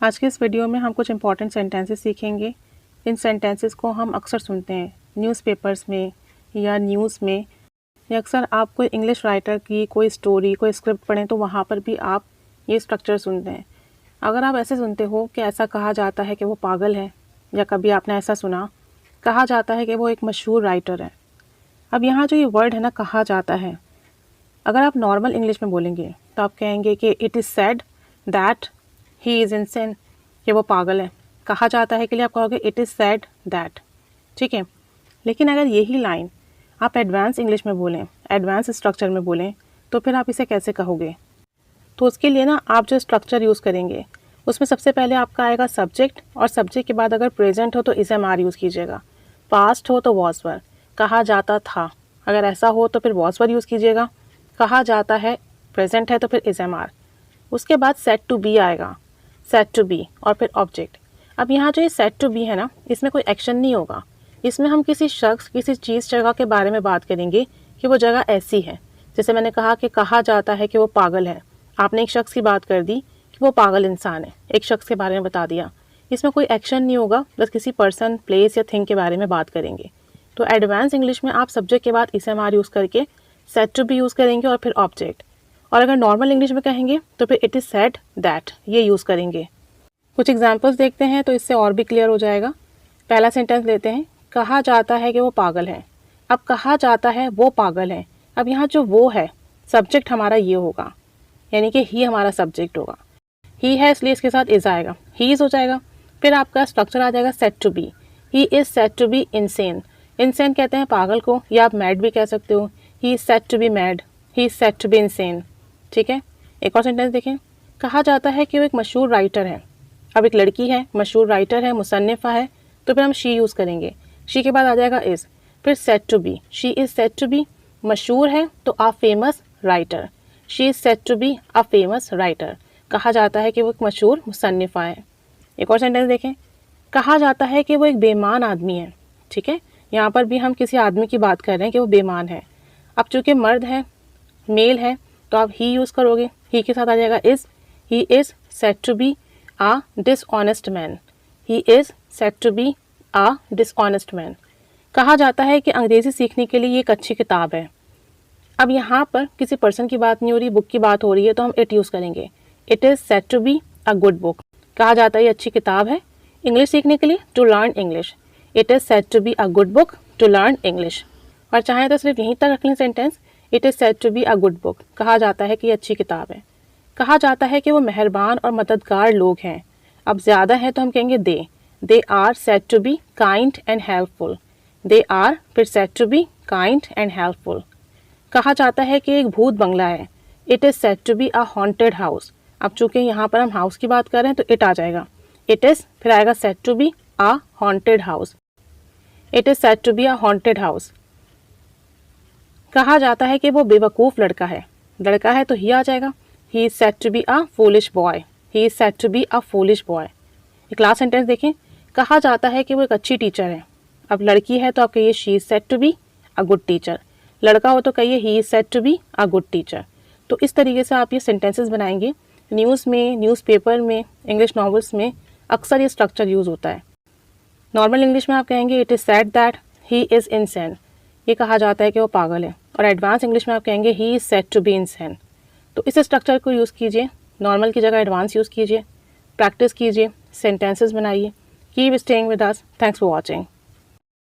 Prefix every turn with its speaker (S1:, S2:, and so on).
S1: आज के इस वीडियो में हम कुछ इंपॉर्टेंट सेंटेंसेस सीखेंगे। इन सेंटेंसेस को हम अक्सर सुनते हैं न्यूज़पेपर्स में या न्यूज़ में, या अक्सर आप कोई इंग्लिश राइटर की कोई स्टोरी कोई स्क्रिप्ट पढ़ें तो वहाँ पर भी आप ये स्ट्रक्चर सुनते हैं। अगर आप ऐसे सुनते हो कि ऐसा कहा जाता है कि वो पागल है, या कभी आपने ऐसा सुना कहा जाता है कि वो एक मशहूर राइटर है। अब यहाँ जो ये वर्ड है ना, कहा जाता है, अगर आप नॉर्मल इंग्लिश में बोलेंगे तो आप कहेंगे कि it is said that he is insane, कि वो पागल है। कहा जाता है के लिए आप कहोगे इट इज़ सेड दैट, ठीक है। लेकिन अगर यही लाइन आप एडवांस इंग्लिश में बोलें, एडवांस स्ट्रक्चर में बोलें, तो फिर आप इसे कैसे कहोगे? तो उसके लिए ना आप जो स्ट्रक्चर यूज़ करेंगे उसमें सबसे पहले आपका आएगा सब्जेक्ट, और सब्जेक्ट के बाद अगर प्रेजेंट हो तो इज़ एम आर यूज़ कीजिएगा, पास्ट हो तो वॉज वर, कहा जाता था अगर ऐसा हो तो फिर वॉज वर यूज़ कीजिएगा, कहा जाता है प्रेजेंट है तो फिर इज़ एम आर। उसके बाद सेट टू बी आएगा, सेट टू बी और फिर ऑब्जेक्ट। अब यहाँ जो ये सेट टू बी है ना, इसमें कोई एक्शन नहीं होगा, इसमें हम किसी शख्स किसी चीज़ जगह के बारे में बात करेंगे कि वो जगह ऐसी है। जैसे मैंने कहा कि कहा जाता है कि वो पागल है, आपने एक शख्स की बात कर दी कि वो पागल इंसान है, एक शख्स के बारे में बता दिया। इसमें कोई एक्शन नहीं होगा, बस किसी पर्सन प्लेस या थिंग के बारे में बात करेंगे। तो एडवांस इंग्लिश में आप सब्जेक्ट के बाद इस एम आर यूज़ करके सेट टू बी यूज़ करेंगे और फिर ऑब्जेक्ट। और अगर नॉर्मल इंग्लिश में कहेंगे तो फिर इट इज़ सेड दैट ये यूज़ करेंगे। कुछ एग्जांपल्स देखते हैं तो इससे और भी क्लियर हो जाएगा। पहला सेंटेंस लेते हैं, कहा जाता है कि वो पागल है। अब कहा जाता है वो पागल है, अब यहाँ जो वो है सब्जेक्ट हमारा ये होगा, यानी कि ही हमारा सब्जेक्ट होगा। ही है इसलिए इसके साथ इज़ आएगा, ही इज़ हो जाएगा। फिर आपका स्ट्रक्चर आ जाएगा set to be, he is set to be insane. Insane कहते हैं पागल को, या आप मैड भी कह सकते हो। He is set to be mad, he is set to be insane, ठीक है। एक और सेंटेंस देखें, कहा जाता है कि वो एक मशहूर राइटर है। अब एक लड़की है, मशहूर राइटर है, मुसन्निफ़ा है, तो फिर हम शी यूज़ करेंगे। शी के बाद आ जाएगा इज़, फिर set to be, she is set to be, मशहूर है तो a famous writer, she is set to be a famous writer. कहा जाता है कि वो एक मशहूर मुसन्निफ़ा है। एक और सेंटेंस देखें, कहा जाता है कि वो एक बेईमान आदमी है, ठीक है। यहाँ पर भी हम किसी आदमी की बात कर रहे हैं कि वो बेईमान है। अब चूँकि मर्द है, मेल है, तो आप ही यूज़ करोगे, ही के साथ आ जाएगा is, he is set to be a dishonest man, he is set to be a dishonest man. कहा जाता है कि अंग्रेज़ी सीखने के लिए ये एक अच्छी किताब है। अब यहाँ पर किसी पर्सन की बात नहीं हो रही, बुक की बात हो रही है, तो हम इट यूज़ करेंगे, it is set to be a good book. कहा जाता है ये अच्छी किताब है इंग्लिश सीखने के लिए, to learn English, it is set to be a good book to learn English. और चाहे तो सिर्फ यहीं तक रख लें sentence, it is set to be a good book. कहा जाता है कि ये अच्छी किताब है। कहा जाता है कि वो मेहरबान और मददगार लोग हैं। अब ज़्यादा है तो हम कहेंगे they are set to be kind and helpful, they are फिर set to be kind and helpful. कहा जाता है कि एक भूत बंगला है, it is set to be a haunted house. अब चूंकि यहाँ पर हम हाउस की बात कर रहे हैं तो इट आ जाएगा, इट इज़ फिर आएगा set to be a haunted house, it is set to be a haunted house. कहा जाता है कि वो बेवकूफ़ लड़का है, लड़का है तो ही आ जाएगा, he is set to be a foolish boy, he is set to be a foolish boy. एक लास्ट सेंटेंस देखें, कहा जाता है कि वो एक अच्छी टीचर है। अब लड़की है तो आप कहिए she is set to be a good teacher, लड़का हो तो कहिए he is set to be a good teacher. तो इस तरीके से आप ये सेंटेंसेस बनाएंगे। न्यूज़ में, न्यूज़पेपर में, इंग्लिश नॉवेल्स में अक्सर ये स्ट्रक्चर यूज़ होता है। नॉर्मल इंग्लिश में आप कहेंगे it is said that he is insane, ये कहा जाता है कि वो पागल है। और एडवांस इंग्लिश में आप कहेंगे he is set to be insane. तो इस स्ट्रक्चर को यूज़ कीजिए, नॉर्मल की जगह एडवांस यूज़ कीजिए, प्रैक्टिस कीजिए, सेंटेंसेस बनाइए। Keep staying with us, thanks for watching.